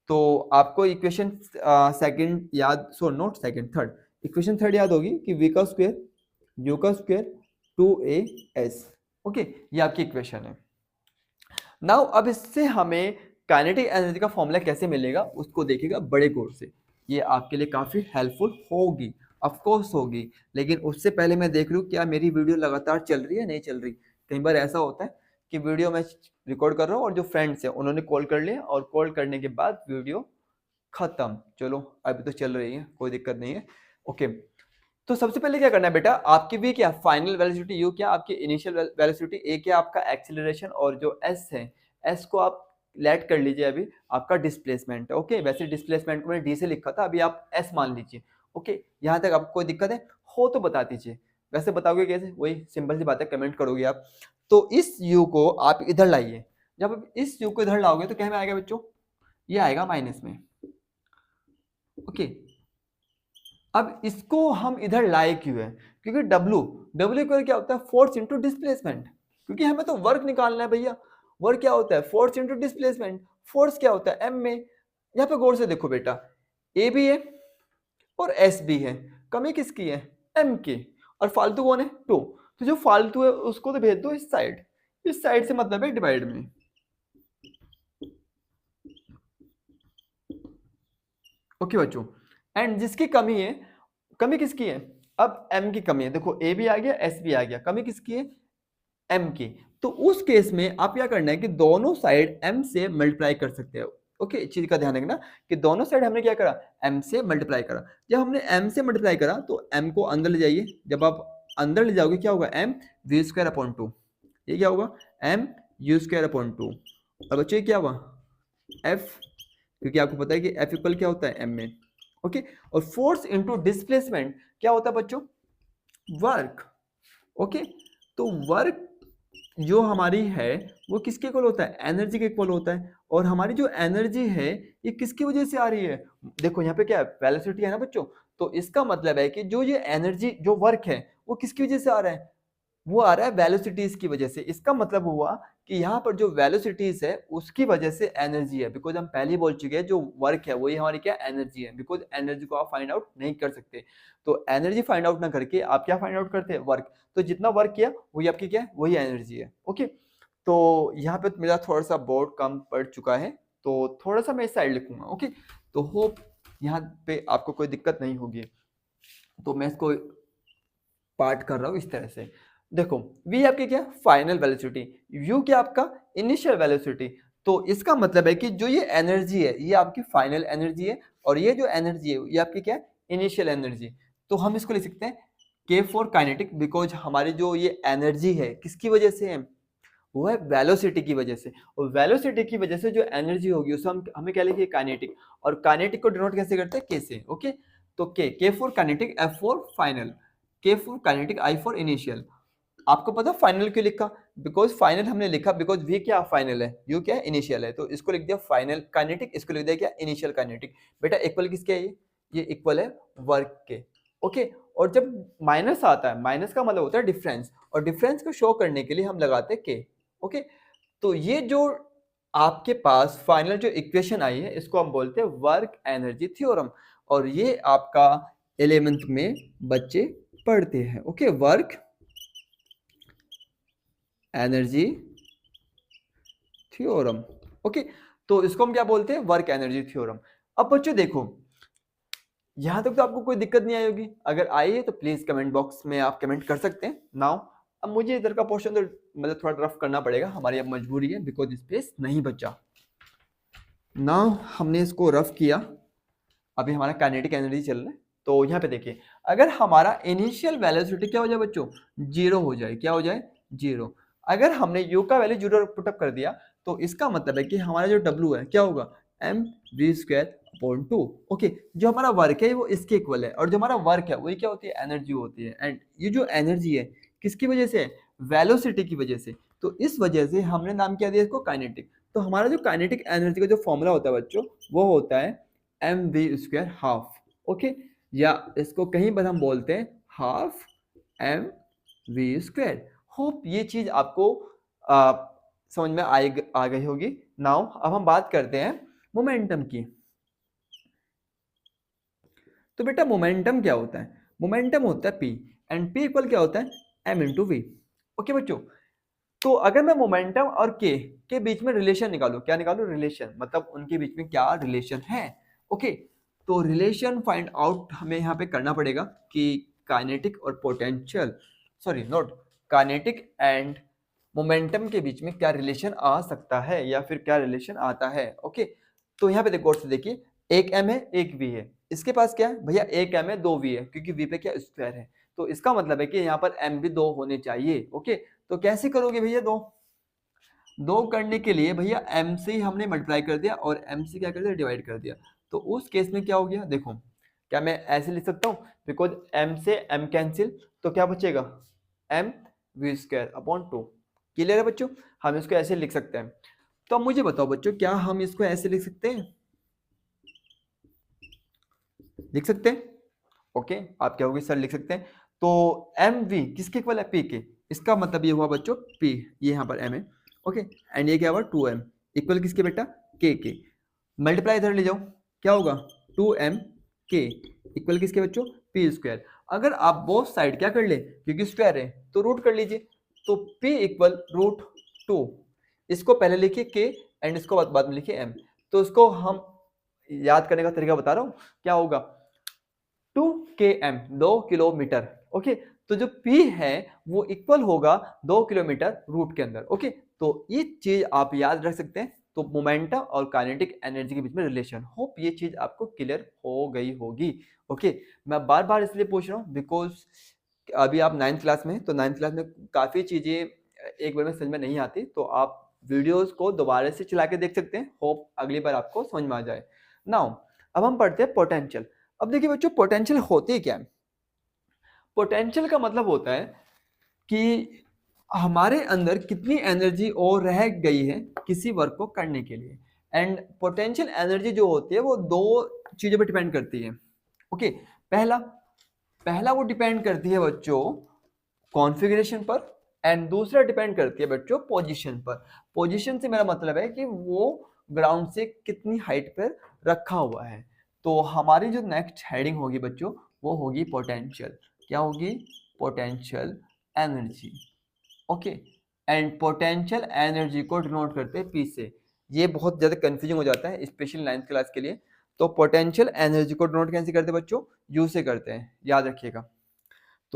A: तो आपको इक्वेशन सेकंड याद, so not second, third, equation third याद होगी कि v का स्क्वायर u का स्क्वायर 2as। ओके, ये आपकी इक्वेशन है। नाउ अब इससे हमें काइनेटिक एनर्जी का फॉर्मूला कैसे मिलेगा उसको देखिएगा बड़े गौर से, ये आपके लिए काफी हेल्पफुल होगी, ऑफ कोर्स होगी। लेकिन उससे पहले मैं देख लूं क्या मेरी वीडियो लगातार चल रही है, नहीं चल रही। कई बार ऐसा होता है कि वीडियो मैं रिकॉर्ड कर रहा हूँ और जो फ्रेंड्स हैं उन्होंने कॉल कर लिया और कॉल करने के बाद वीडियो खत्म। चलो अभी तो चल रही है, कोई दिक्कत नहीं है। ओके, तो सबसे पहले क्या करना है बेटा, आपकी भी क्या फाइनल वेलोसिटी यू, क्या आपकी इनिशियल वेलोसिटी ए, क्या आपका एक्सीलरेशन, और जो एस है एस को आप लेट कर लीजिए अभी आपका डिस्प्लेसमेंट। ओके, वैसे डिस्प्लेसमेंट को मैंने डी से लिखा था, अभी आप एस मान लीजिए। ओके, यहाँ तक आपको कोई दिक्कत है हो तो बता दीजिए, वैसे बताओगे कैसे, वही सिंपल सी बात है, कमेंट करोगे आप। तो इस यू को आप इधर लाइए, जब आप इस यू को इधर लाओगे तो क्या में आएगा बच्चों? ये आएगा माइनस में। ओके, अब इसको हम इधर लाए क्यों है? क्योंकि W इक्वल क्या होता है? Force into displacement. क्योंकि हमें तो वर्क निकालना है भैया। वर्क क्या होता है? Force into displacement. फोर्स क्या होता है? M में। यहाँ पे गौर से देखो बेटा, A भी है और S भी है, कमी किसकी है? M की। और फालतू कौन है? 2। तो जो फालतू है उसको तो भेज दो इस साइड, इस साइड से मतलब है डिवाइड में। ओके बच्चों, एंड जिसकी कमी है, कमी किसकी है? अब m की कमी है, देखो a भी आ गया s भी आ गया, कमी किसकी है? m की। तो उस केस में आप क्या करना है कि दोनों साइड m से मल्टीप्लाई कर सकते हो। ओके, इस चीज का ध्यान रखना कि दोनों साइड हमने क्या करा? m से मल्टीप्लाई करा। जब हमने m से मल्टीप्लाई करा तो m को अंदर ले जाइए, जब आप अंदर ले जाओगे क्या होगा? m v square upon 2। ये क्या होगा? m u square upon 2। और बच्चों क्या हुआ? f, क्योंकि आपको पता है कि F इक्वल क्या होता है? M में। ओके, और फोर्स इनटू डिस्प्लेसमेंट क्या होता है बच्चों? वर्क। ओके, तो वर्क जो हमारी है वो किसके इक्वल होता है? एनर्जी के इक्वल होता है। और हमारी जो एनर्जी है ये किसकी वजह से आ रही है? देखो यहाँ पे क्या है? वेलोसिटी है ना बच्चों, तो इसका मतलब है कि जो ये एनर्जी, जो वर्क है वो किसकी वजह से आ रहा है? वो आ रहा है वेलोसिटीज की वजह से। इसका मतलब हुआ कि यहाँ पर जो वेलोसिटीज है उसकी वजह से एनर्जी है, बिकॉज हम पहले ही बोल चुके हैं जो वर्क है वही हमारी क्या? एनर्जी है। बिकॉज एनर्जी को आप फाइंड आउट नहीं कर सकते, तो एनर्जी फाइंड आउट ना करके आप क्या फाइंड आउट करते हैं? वर्क। तो जितना वर्क किया वही आपकी क्या है? वही एनर्जी है। ओके, तो यहाँ पे मेरा थोड़ा सा बोर्ड कम पड़ चुका है, तो थोड़ा सा मैं इस साइड लिखूंगा। ओके, तो होप यहाँ पे आपको कोई दिक्कत नहीं होगी। तो मैं इसको पार्ट कर रहा हूँ इस तरह से। देखो v आपकी क्या फाइनल वेलोसिटी, u क्या आपका इनिशियल वेलोसिटी। तो इसका मतलब है कि जो ये एनर्जी है ये आपकी फाइनल एनर्जी है और ये जो एनर्जी है ये आपकी क्या है इनिशियल एनर्जी। तो हम इसको लिख सकते हैं k फॉर काइनेटिक, बिकॉज हमारी जो ये एनर्जी है किसकी वजह से है, वो है वेलोसिटी की वजह से, और वेलोसिटी की वजह से जो एनर्जी होगी उसे हम हमें क्या लिखिए काइनेटिक, और काइनेटिक को डिनोट कैसे करते हैं के से। ओके, तो K for kinetic, F for final, K for kinetic, I for initial. आपको पता फाइनल क्यों लिखा, बिकॉज फाइनल हमने लिखा बिकॉज वी क्या फाइनल है, यू क्या है इनिशियल है, तो इसको लिख दिया फाइनल काइनेटिक, इसको लिख दिया क्या इनिशियल काइनेटिक। बेटा इक्वल किसके है ये इक्वल है वर्क के। ओके, और जब माइनस आता है, माइनस का मतलब होता है डिफरेंस, और डिफरेंस को शो करने के लिए हम लगाते हैं के। ओके, तो ये जो आपके पास फाइनल जो इक्वेशन आई है इसको हम बोलते हैं वर्क एनर्जी थ्योरम, और ये आपका 11th में बच्चे पढ़ते हैं। Okay, work energy theorem. Okay, तो इसको हम क्या बोलते हैं वर्क एनर्जी थ्योरम। अब बच्चों देखो यहां तक तो आपको कोई दिक्कत नहीं आई होगी, अगर आई है तो प्लीज कमेंट बॉक्स में आप कमेंट कर सकते हैं। नाउ अब मुझे इधर का पोर्शन तो मतलब थोड़ा रफ करना पड़ेगा, हमारी अब मजबूरी है बिकॉज स्पेस नहीं बचा। नाउ हमने इसको रफ किया, अभी हमारा काइनेटिक एनर्जी चल रहा है। तो यहाँ पे देखिए अगर हमारा इनिशियल वेलोसिटी क्या हो जाए बच्चों, जीरो हो जाए, क्या हो जाए जीरो। अगर हमने यू का वैल्यू जीरो पुटअप कर दिया तो इसका मतलब है कि हमारा जो डब्ल्यू है क्या होगा m v square upon two. Okay, जो हमारा वर्क है वो इसके इक्वल है, और जो हमारा वर्क है वही क्या होती है एनर्जी होती है, एंड ये जो एनर्जी है किसकी वजह से है, वेलोसिटी की वजह से। तो इस वजह से हमने नाम क्या दिया इसको काइनेटिक। तो हमारा जो काइनेटिक एनर्जी का जो फॉर्मूला होता है बच्चों वो होता है m v square half. Okay, या इसको कहीं पर हम बोलते हैं half m v square. Hope ये चीज आपको समझ में आ गई होगी। नाउ अब हम बात करते हैं मोमेंटम की। तो बेटा मोमेंटम क्या होता है, मोमेंटम होता है p, एंड p इक्वल क्या होता है m इंटू वी। ओके बच्चों, तो अगर मैं मोमेंटम और k के बीच में रिलेशन निकालू, क्या निकालू रिलेशन, मतलब उनके बीच में क्या रिलेशन है। ओके, तो रिलेशन फाइंड आउट हमें यहाँ पे करना पड़ेगा कि काइनेटिक और potential, sorry note, kinetic and momentum के बीच में क्या रिलेशन आ सकता है या फिर क्या रिलेशन आता है। ओके, तो यहाँ पे देखो गौर से देखिए, एक m है एक v है, इसके पास क्या है भैया एक m है दो v है, क्योंकि v पे क्या स्क्वायर है, तो इसका मतलब है कि यहाँ पर m भी दो होने चाहिए। ओके, तो कैसे करोगे भैया, दो करने के लिए भैया m से ही हमने मल्टीप्लाई कर दिया और m से क्या कर दिया डिवाइड कर दिया। तो उस केस में क्या हो गया देखो, क्या मैं ऐसे लिख सकता हूँ, बिकॉज m से m कैंसिल, तो क्या बचेगा m v square upon two. Clear है बच्चों, हम इसको ऐसे लिख सकते हैं। तो अब मुझे बताओ बच्चों क्या हम इसको ऐसे लिख सकते हैं, लिख सकते हैं। ओके, आप क्या होगी सर लिख सकते हैं। तो एम वी किसके इक्वल है पी के, इसका मतलब ये हुआ बच्चों पी, ये यहाँ पर एम है। ओके, एंड ये क्या हुआ टू एम इक्वल किसके बेटा के मल्टीप्लाई इधर ले जाओ, क्या होगा टू एम के इक्वल किसके बच्चों पी स्क्वायर। अगर आप बोथ साइड क्या कर ले, क्योंकि स्क्वायर है तो रूट कर लीजिए, तो p इक्वल रूट टू, इसको पहले लिखिए k एंड इसको बाद में लिखिए m। तो इसको हम याद करने का तरीका बता रहा हूँ, क्या होगा 2km 2 किलोमीटर। ओके, तो जो p है वो इक्वल होगा 2 किलोमीटर रूट के अंदर। ओके, तो ये चीज आप याद रख सकते हैं। तो मोमेंटम और काइनेटिक एनर्जी के बीच में रिलेशन, होप ये चीज आपको क्लियर हो गई होगी। ओके, मैं बार बार इसलिए पूछ रहा हूँ बिकॉज अभी आप 9th क्लास में हैं, तो 9th क्लास में काफ़ी चीज़ें एक बार में समझ में नहीं आती, तो आप वीडियोस को दोबारा से चला के देख सकते हैं, होप अगली बार आपको समझ में आ जाए। नाउ अब हम पढ़ते हैं पोटेंशियल। अब देखिए बच्चों पोटेंशियल होती क्या है, पोटेंशियल का मतलब होता है कि हमारे अंदर कितनी एनर्जी और रह गई है किसी वर्क को करने के लिए। एंड पोटेंशियल एनर्जी जो होती है वो दो चीज़ों पर डिपेंड करती है। ओके, पहला वो डिपेंड करती है बच्चों कॉन्फ़िगरेशन पर, एंड दूसरा डिपेंड करती है बच्चों पोजीशन पर। पोजीशन से मेरा मतलब है कि वो ग्राउंड से कितनी हाइट पर रखा हुआ है। तो हमारी जो नेक्स्ट हेडिंग होगी बच्चों वो होगी पोटेंशियल, क्या होगी potential energy. Okay, and potential energy को डिनोट करते हैं पी से। ये बहुत ज़्यादा कंफ्यूजिंग हो जाता है स्पेशली 9th क्लास के लिए। तो पोटेंशियल एनर्जी को डिनोट कैसे करते हैं बच्चों, यू से करते हैं, याद रखिएगा।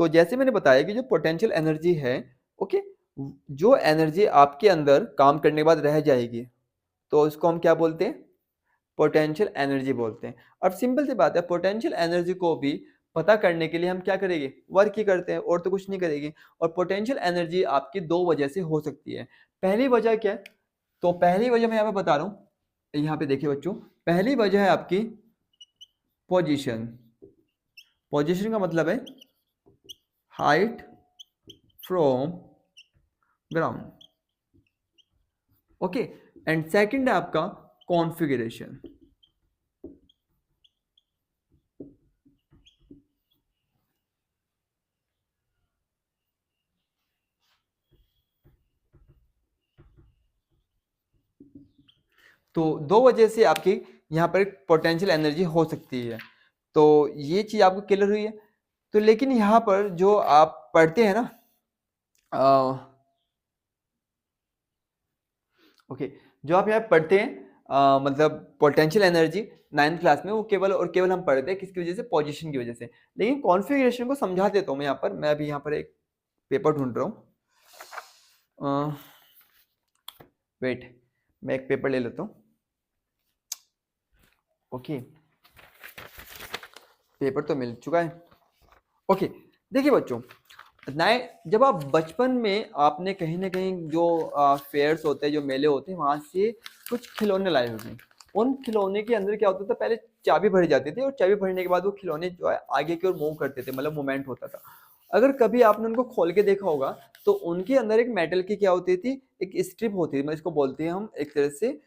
A: तो जैसे मैंने बताया कि जो पोटेंशियल एनर्जी है, ओके, जो एनर्जी आपके अंदर काम करने के बाद रह जाएगी, तो इसको हम क्या बोलते हैं? पोटेंशियल एनर्जी बोलते हैं। अब सिंपल सी बात है, पोटेंशियल एनर्जी को भी पता करने के लिए हम क्या करेंगे? वर्क ही करते हैं, और तो कुछ नहीं करेंगे। और पोटेंशियल एनर्जी आपकी दो वजह से हो सकती है। पहली वजह क्या है? तो पहली वजह मैं यहाँ पे बता रहा हूँ, यहाँ पे देखिए बच्चों, पहली वजह है आपकी पोजीशन। पोजीशन का मतलब है height from ground, okay. And second है आपका कॉन्फ़िगरेशन। तो दो वजह से आपकी यहाँ पर पोटेंशियल एनर्जी हो सकती है। तो ये चीज़ आपको क्लियर हुई है। तो लेकिन यहाँ पर जो आप पढ़ते हैं ना, ओके, जो आप यहाँ पढ़ते हैं, मतलब पोटेंशियल एनर्जी 9th क्लास में, वो केवल और केवल हम पढ़ते हैं किसकी वजह से? पोजीशन की वजह से। लेकिन कॉन्फ़िगरेशन को समझा देता हूँ मैं यहाँ पर। मैं अभी यहाँ पर एक पेपर ढूंढ रहा हूँ, वेट, मैं एक पेपर ले लेता हूँ, ओके। पेपर तो मिल चुका है, ओके। देखिए बच्चों, नए जब आप बचपन में आपने कहीं ना कहीं जो फेयर्स होते हैं, जो मेले होते हैं, वहां से कुछ खिलौने लाए होते हैं। उन खिलौने के अंदर क्या होता था? पहले चाबी भरी जाती थी, और चाबी भरने के बाद वो खिलौने जो है आगे की ओर मूव करते थे, मतलब मूवमेंट होता था। अगर कभी आपने उनको खोल के देखा होगा, तो उनके अंदर एक मेटल की क्या होती थी? एक स्ट्रिप होती थी, मतलब इसको बोलते हैं हम एक तरह से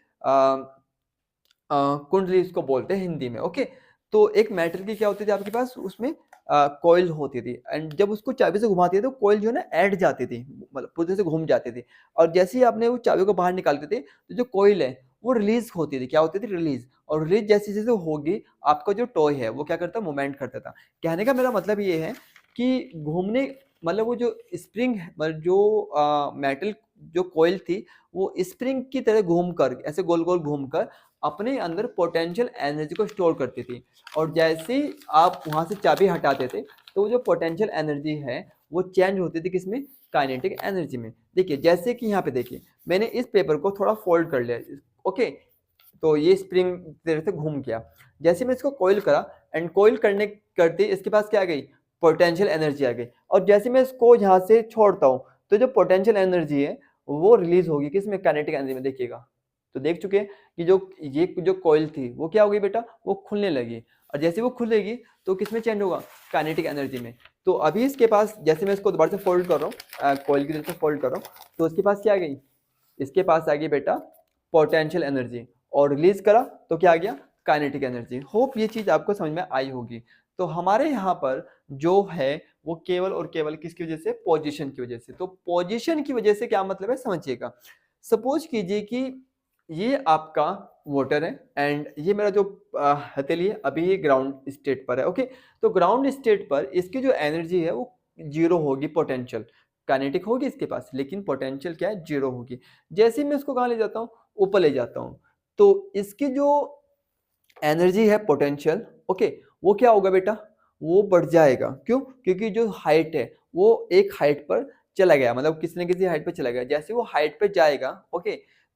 A: कुंडली इसको बोलते हैं हिंदी में, ओके। तो एक मेटल की क्या होती थी आपके पास? उसमें कॉइल होती थी, एंड जब उसको चाबी से घुमाती थी तो कॉइल जो है ना ऐड जाती थी, मतलब पूरी तरह से घूम जाती थी। और जैसे ही आपने वो चाबी को बाहर निकालते थे, तो जो कॉइल है वो रिलीज होती थी। क्या होती थी? रिलीज। और रिलीज जैसे जैसे होगी, आपका जो टॉय है वो क्या करता? मूवमेंट करता था। कहने का मेरा मतलब ये है कि घूमने, मतलब वो जो स्प्रिंग, मतलब जो मेटल जो कॉइल थी, वो स्प्रिंग की तरह घूमकर, ऐसे गोल गोल घूमकर अपने अंदर पोटेंशियल एनर्जी को स्टोर करती थी। और जैसे ही आप वहां से चाबी हटाते थे, तो वो जो पोटेंशियल एनर्जी है वो चेंज होती थी किसमें? काइनेटिक एनर्जी में। देखिए, जैसे कि यहाँ पे देखिए, मैंने इस पेपर को थोड़ा फोल्ड कर लिया, ओके। तो ये स्प्रिंग तरह से घूम गया। जैसे मैं इसको कोइल करा, एंड कोइल करने करते इसके पास क्या आ गई? पोटेंशियल एनर्जी आ गई। और जैसे मैं इसको यहाँ से छोड़ता हूँ, तो जो पोटेंशियल एनर्जी है वो रिलीज होगी किसमें? काइनेटिक एनर्जी में। देखिएगा, तो देख चुके हैं कि ये जो कॉइल थी वो क्या हो गई बेटा? वो खुलने लगी। और जैसे वो खुलेगी तो किसमें चेंज होगा? काइनेटिक एनर्जी में। तो अभी इसके पास, जैसे मैं इसको दोबारा से फोल्ड कर रहा हूँ, कॉइल की तरह से फोल्ड कर रहा हूँ, तो इसके पास क्या आ गई? इसके पास आ गई बेटा पोटेंशियल एनर्जी। और रिलीज करा तो क्या आ गया? Kinetic energy. होप ये चीज आपको समझ में आई होगी। तो हमारे यहाँ पर जो है वो केवल और केवल किसकी वजह से? पोजीशन की वजह से। तो पोजीशन की वजह से क्या मतलब है? समझिएगा। सपोज कीजिए कि ये आपका वाटर है, एंड ये मेरा जो हथेली है, अभी ये ग्राउंड स्टेट पर है, ओके। तो ग्राउंड स्टेट पर इसकी जो एनर्जी है वो जीरो होगी, पोटेंशियल। काइनेटिक होगी इसके पास, लेकिन पोटेंशियल क्या है? जीरो होगी। जैसे ही मैं इसको कहाँ ले जाता हूँ? ऊपर ले जाता हूँ, तो इसकी जो एनर्जी है पोटेंशियल, ओके, वो क्या होगा बेटा? वो बढ़ जाएगा। क्यों? क्योंकि जो हाइट है वो एक हाइट पर चला गया, मतलब किसी न किसी हाइट पर चला गया। जैसे वो हाइट पे जाएगा, ओके,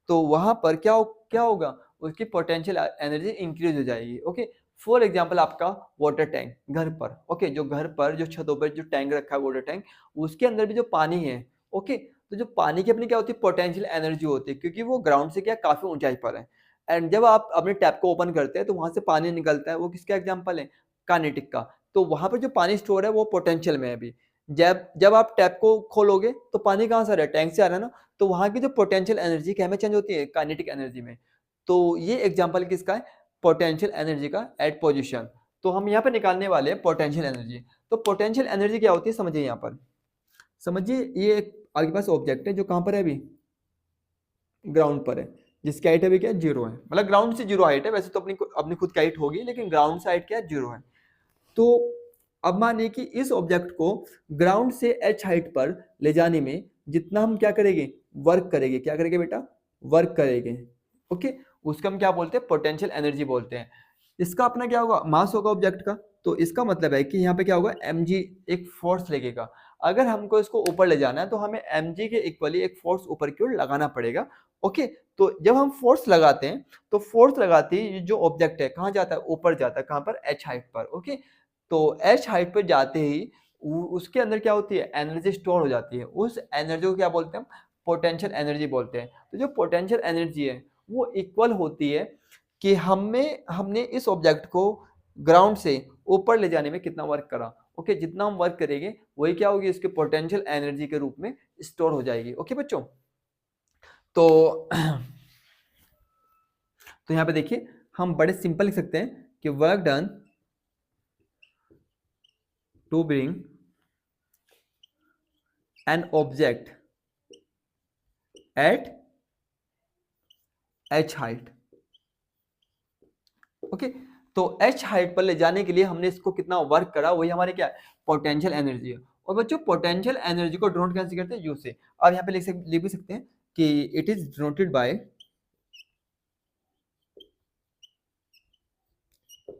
A: तो वहां पर क्या होगा? उसकी पोटेंशियल एनर्जी इंक्रीज हो जाएगी, ओके। फॉर एग्जाम्पल, आपका वाटर टैंक घर पर, ओके, जो घर पर जो छतों पर जो टैंक रखा है वाटर टैंक, उसके अंदर भी जो पानी है, ओके, तो जो पानी की अपनी क्या होती है? पोटेंशियल एनर्जी होती है, क्योंकि वो ग्राउंड से क्या काफी ऊंचाई पर है। एंड जब आप अपने टैप को ओपन करते हैं तो वहां से पानी निकलता है, वो किसका एग्जांपल है? काइनेटिक का। तो वहां पर जो पानी स्टोर है वो पोटेंशियल में है अभी। जब जब आप टैप को खोलोगे तो पानी कहाँ से आ रहा है? टैंक से आ रहा है ना। तो वहां की जो पोटेंशियल एनर्जी क्या में चेंज होती है? काइनेटिक एनर्जी में। तो ये एग्जाम्पल किसका है? पोटेंशियल एनर्जी का एट पोजिशन। तो हम यहाँ पर निकालने वाले हैं पोटेंशियल एनर्जी। तो पोटेंशियल एनर्जी क्या होती है समझिए। यहाँ पर समझिए, ये एक आपके पास ऑब्जेक्ट है जो कहाँ पर है? अभी ग्राउंड पर है, जिसकी हाइट अभी क्या है? जीरो है। मतलब ग्राउंड से जीरो हाइट है, वैसे तो अपनी खुद की हाइट होगी, लेकिन ग्राउंड से हाइट क्या है? जीरो है। तो अब मानिए कि इस ऑब्जेक्ट को ग्राउंड से एच हाइट पर ले जाने में जितना हम क्या करेंगे? वर्क करेंगे। क्या करेंगे बेटा? वर्क करेंगे, ओके। उसका हम क्या बोलते हैं? पोटेंशियल एनर्जी बोलते हैं। इसका अपना क्या होगा? मास होगा ऑब्जेक्ट का, तो इसका मतलब है कि यहाँ पे क्या होगा, mg एक फोर्स लगेगा। अगर हमको इसको ऊपर ले जाना है तो हमें mg के इक्वली एक फोर्स ऊपर की ओर लगाना पड़ेगा। ओके, तो जब हम फोर्स लगाते हैं तो फोर्स लगाते ही जो ऑब्जेक्ट है कहाँ जाता है, ऊपर जाता है। कहाँ पर, h हाइट पर। ओके, तो h हाइट पर जाते ही उसके अंदर क्या होती है, एनर्जी स्टोर हो जाती है। उस एनर्जी को क्या बोलते हैं, पोटेंशियल एनर्जी बोलते हैं। तो जो पोटेंशियल एनर्जी है वो इक्वल होती है कि हमने इस ऑब्जेक्ट को ग्राउंड से ऊपर ले जाने में कितना वर्क करा। ओके, जितना हम वर्क करेंगे वही क्या होगी, इसके पोटेंशियल एनर्जी के रूप में स्टोर हो जाएगी। ओके बच्चों, तो तो यहाँ पे देखिए हम बड़े सिंपल लिख सकते हैं कि work done to bring an object at h height. Okay, तो h हाइट पर ले जाने के लिए हमने इसको कितना वर्क करा, वही हमारे क्या है, पोटेंशियल एनर्जी है। और बच्चों पोटेंशियल एनर्जी को डिनोट कैसे करते हैं, यू से। अब यहाँ पे लिख भी सकते हैं कि इट इज डिनोटेड बाय,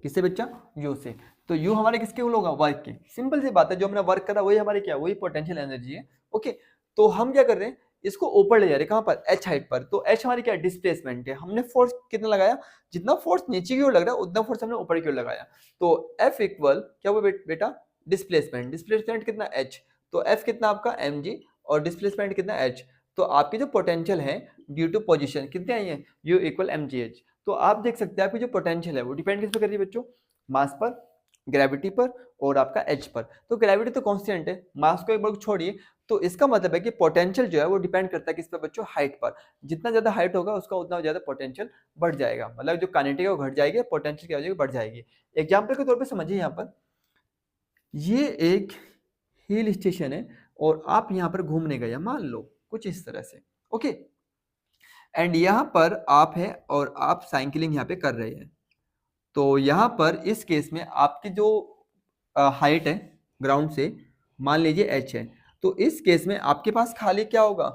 A: किससे बच्चा, यू से। तो यू हमारे किसके होगा, वर्क के। सिंपल सी बात है, जो हमने वर्क करा वही हमारे क्या, वही पोटेंशियल एनर्जी है। ओके, तो हम क्या कर रहे हैं, इसको ऊपर ले जा रहे हैं। कहां पर, h हाइट पर। तो h हमारी क्या, डिस्प्लेसमेंट है। हमने फोर्स कितना लगाया, जितना फोर्स नीचे की ओर लग रहा है उतना फोर्स हमने ऊपर की ओर लगाया। तो F इक्वल क्या हुआ बेटा, डिस्प्लेसमेंट। डिस्प्लेसमेंट कितना, h। तो F कितना आपका, mg, और डिस्प्लेसमेंट कितना, h। तो आपकी जो पोटेंशियल है ड्यू टू पोजीशन कितने आई है, u इक्वल mgh। तो आप देख सकते हैं आपकी जो पोटेंशियल है वो डिपेंड किस पे कर रही है बच्चों, मास पर, ग्रेविटी पर, और आपका एच पर। तो ग्रेविटी तो कांस्टेंट है, मास को एक बार छोड़िए। तो इसका मतलब है कि पोटेंशियल जो है वो डिपेंड करता है किस पे बच्चों, हाइट पर। जितना ज्यादा हाइट होगा उसका उतना ज्यादा पोटेंशियल बढ़ जाएगा। मतलब जो काइनेटिक है वो घट जाएगी, पोटेंशियल क्या हो जाएगी, बढ़ जाएगी। एग्जाम्पल के तौर पर समझिए, यहाँ पर ये एक हिल स्टेशन है और आप यहाँ पर घूमने गए, मान लो कुछ इस तरह से। ओके, एंड यहाँ पर आप है और आप साइकिलिंग यहाँ पे कर रहे हैं। तो यहाँ पर इस केस में आपकी जो हाइट है ग्राउंड से, मान लीजिए h है। तो इस केस में आपके पास खाली क्या होगा,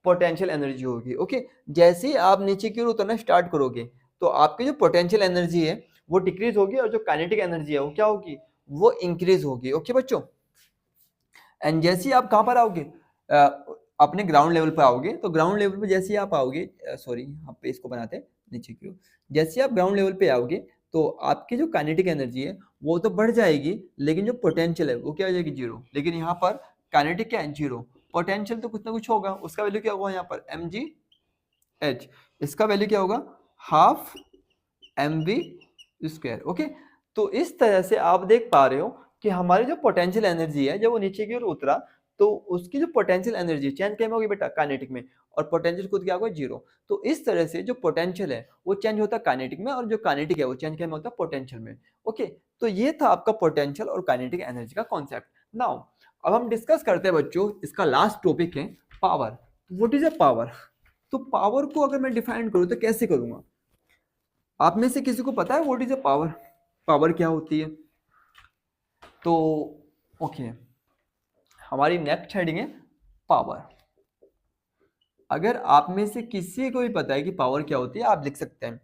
A: पोटेंशियल एनर्जी होगी। ओके, जैसे ही आप नीचे की ओर उतरना स्टार्ट करोगे तो आपकी जो पोटेंशियल एनर्जी है वो डिक्रीज होगी, और जो काइनेटिक एनर्जी है वो क्या होगी, वो इंक्रीज होगी। ओके बच्चों, एंड जैसे ही आप कहाँ पर आओगे, अपने ग्राउंड लेवल पर आओगे। तो ग्राउंड लेवल पर जैसे ही आप आओगे, सॉरी यहाँ पे इसको बनाते हैं नीचे की ओर। जैसे ही आप ग्राउंड लेवल पे आओगे तो आपकी जो काइनेटिक एनर्जी है वो तो बढ़ जाएगी, लेकिन जो पोटेंशियल है वो क्या हो जाएगी, जीरो। लेकिन यहाँ पर काइनेटिक क्या है, जीरो। पोटेंशियल तो कुछ ना कुछ होगा, उसका वैल्यू क्या होगा यहाँ पर, mgh। इसका वैल्यू क्या होगा, हाफ mv स्क्वायर। ओके, तो इस तरह से आप देख पा रहे हो कि हमारी जो पोटेंशियल एनर्जी है जब वो नीचे की ओर उतरा तो उसकी जो पोटेंशियल एनर्जी चेंज क्या होगी बेटा, काइनेटिक में, और पोटेंशियल खुद क्या होगा, जीरो। तो इस तरह से जो पोटेंशियल है वो चेंज होता है काइनेटिक में, और जो काइनेटिक है वो चेंज क्या में होता है, पोटेंशियल में। ओके, तो ये था आपका पोटेंशियल और काइनेटिक एनर्जी का कॉन्सेप्ट। नाउ अब हम डिस्कस करते हैं बच्चों, इसका लास्ट टॉपिक है power. What is a power. तो पावर को अगर मैं डिफाइन करूं तो कैसे करूंगा, आप में से किसी को पता है what is a power, power क्या होती है। तो ओके, हमारी नेक्स्ट हेडिंग है पावर। अगर आप में से किसी को भी पता है कि पावर क्या होती है, आप लिख सकते हैं।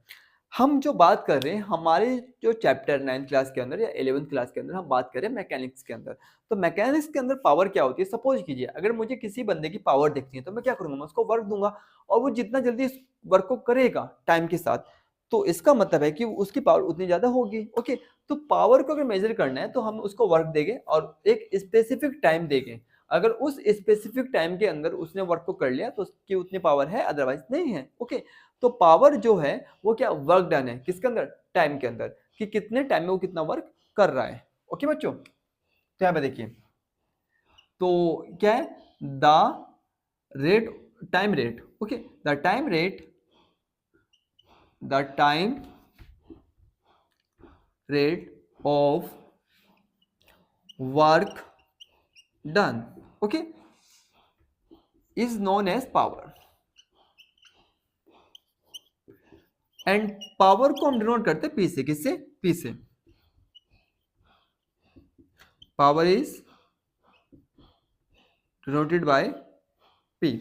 A: हम जो बात कर रहे हैं हमारे जो चैप्टर 9th क्लास के अंदर या 11th क्लास के अंदर हम बात करें मैकेनिक्स के अंदर। तो मैकेनिक्स के अंदर पावर क्या होती है, सपोज कीजिए अगर मुझे किसी बंदे की पावर देखनी है तो मैं क्या करूंगा, मैं उसको वर्क दूंगा, और वो जितना जल्दी इस वर्क को करेगा टाइम के साथ, तो इसका मतलब है कि उसकी पावर उतनी ज्यादा होगी। ओके, तो पावर को अगर मेजर करना है तो हम उसको वर्क देंगे और एक स्पेसिफिक टाइम देंगे। अगर उस स्पेसिफिक टाइम के अंदर उसने वर्क को कर लिया तो उसकी उतनी पावर है, अदरवाइज नहीं है। ओके, तो पावर जो है वो क्या, वर्क डन है किसके अंदर, टाइम के अंदर, कि कितने टाइम में वो कितना वर्क कर रहा है। ओके बच्चों, तो यहाँ पे देखिए, तो क्या है, the rate, time rate. Okay, the time rate, the time rate of work done, okay, is known as power. And power को हम डिनोट करते हैं पी से, किससे, पी से। Power is denoted by P.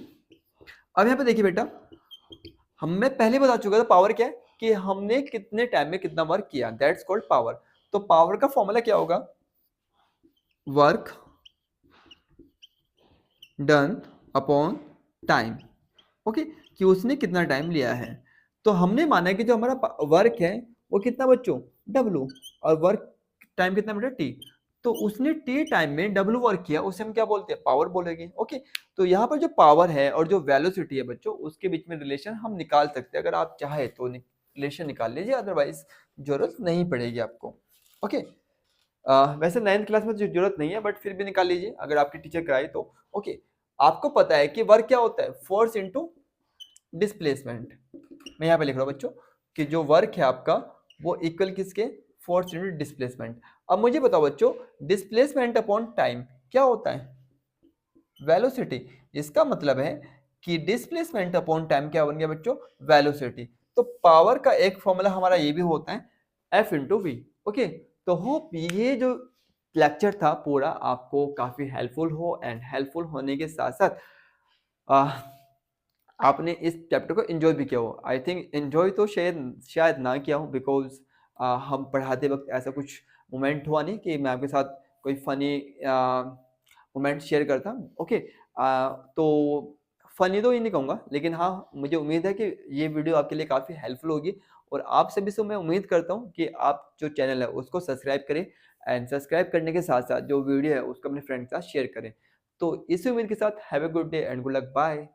A: अब यहां पे देखिए बेटा, मैं पहले बता चुका था पावर क्या है, कि हमने कितने टाइम में कितना वर्क किया, दैट्स कॉल्ड पावर। तो पावर का फॉर्मूला क्या होगा, work done upon time, okay, कि उसने कितना टाइम लिया है। तो हमने माना कि जो हमारा वर्क है वो कितना बच्चों, W, और वर्क टाइम कितना बेटा T। तो उसने T टाइम में W वर्क किया, उसे हम क्या बोलते हैं, पावर बोलेंगे, ओके। तो यहाँ पर जो पावर है और जो वेलोसिटी है बच्चों, उसके बीच में रिलेशन हम निकाल सकते हैं। अगर आप चाहे तो रिलेशन निकाल लीजिए, अदरवाइज जरूरत नहीं पड़ेगी आपको, ओके। वैसे 9th क्लास में जरूरत नहीं है, बट फिर भी निकाल लीजिए अगर आपके टीचर कराए तो, ओके। आपको पता है कि वर्क क्या होता है, फोर्स इनटू डिस्प्लेसमेंट। मैं यहाँ पे लिख रहा हूँ बच्चों कि जो वर्क है आपका वो इक्वल किसके, फोर्स इनटू डिस्प्लेसमेंट। अब मुझे बताओ बच्चों, डिस्प्लेसमेंट अपॉन टाइम क्या होता है, वेलोसिटी। इसका मतलब है कि डिस्प्लेसमेंट अपॉन टाइम क्या बन गया बच्चों, वेलोसिटी। तो पावर का एक फॉर्मूला हमारा ये भी होता है, F इंटू वी, ओके। तो होप ये जो लेक्चर था पूरा आपको काफी हेल्पफुल हो, एंड हेल्पफुल होने के साथ साथ आपने इस चैप्टर को एंजॉय भी किया हो। आई थिंक एंजॉय तो शायद ना किया हो, बिकॉज हम पढ़ाते वक्त ऐसा कुछ मोमेंट हुआ नहीं कि मैं आपके साथ कोई फनी मोमेंट शेयर करता, ओके। तो फनी तो ये नहीं कहूँगा, लेकिन हाँ मुझे उम्मीद है कि ये वीडियो आपके लिए काफ़ी हेल्पफुल होगी। और आप सभी से मैं उम्मीद करता हूँ कि आप जो चैनल है उसको सब्सक्राइब करें, एंड सब्सक्राइब करने के साथ साथ जो वीडियो है उसको अपने फ्रेंड के साथ शेयर करें। तो इसी उम्मीद के साथ have a good day and good luck, bye.